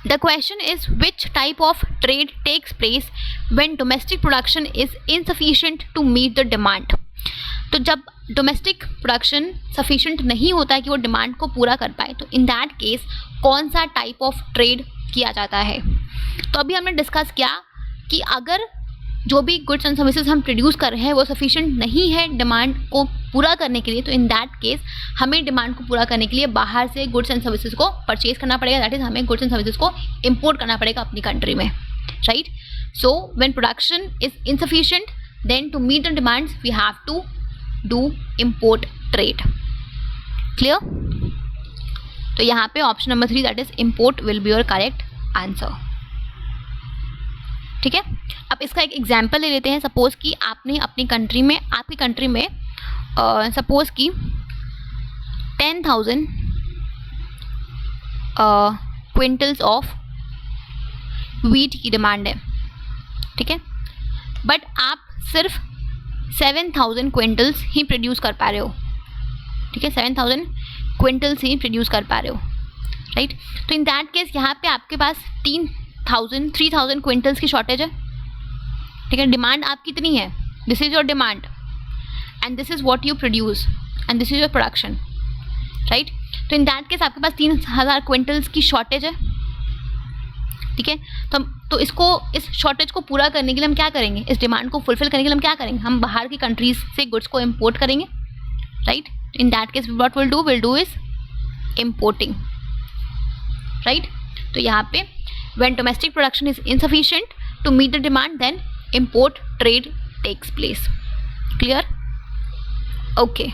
The question is which type of trade takes place when domestic production is insufficient to meet the demand. तो जब domestic production sufficient नहीं होता है कि वो डिमांड को पूरा कर पाए, तो इन दैट केस कौन सा टाइप ऑफ ट्रेड किया जाता है. तो अभी हमने डिस्कस किया कि अगर जो भी गुड्स एंड सर्विसेज हम प्रोड्यूस कर रहे हैं वो सफिशिएंट नहीं है डिमांड को पूरा करने के लिए, तो इन दैट केस हमें डिमांड को पूरा करने के लिए बाहर से गुड्स एंड सर्विसेज को परचेज करना पड़ेगा. दैट इज हमें गुड्स एंड सर्विसेज को इम्पोर्ट करना पड़ेगा अपनी कंट्री में, right. So when production is insufficient then to meet the demands we have to do import trade. Clear. तो यहाँ पे option number 3 that is import will be your correct answer. ठीक है. अब इसका एक एग्जाम्पल ले लेते हैं. सपोज कि आपने अपनी कंट्री में, आपकी कंट्री में सपोज कि 10,000 क्विंटल्स ऑफ वीट की डिमांड है. ठीक है. बट आप सिर्फ 7,000 क्विंटल्स ही प्रोड्यूस कर पा रहे हो. ठीक है. 7,000 क्विंटल्स ही प्रोड्यूस कर पा रहे हो, राइट. तो इन दैट केस यहाँ पे आपके पास 3,000 क्विंटल्स की शॉर्टेज है. ठीक है. डिमांड आपकी कितनी है, this is your demand and this is what you produce and this is your production, right. तो इन दैट केस आपके पास 3,000 क्विंटल्स की शॉर्टेज है. ठीक है. तो इसको, इस शॉर्टेज को पूरा करने के लिए हम क्या करेंगे, इस डिमांड को फुलफिल करने के लिए हम क्या करेंगे, हम बाहर की कंट्रीज से गुड्स को इम्पोर्ट करेंगे, right. In that case what will do is importing, right. तो यहाँ पे when domestic production is insufficient to meet the demand then import trade takes place. Clear? Okay.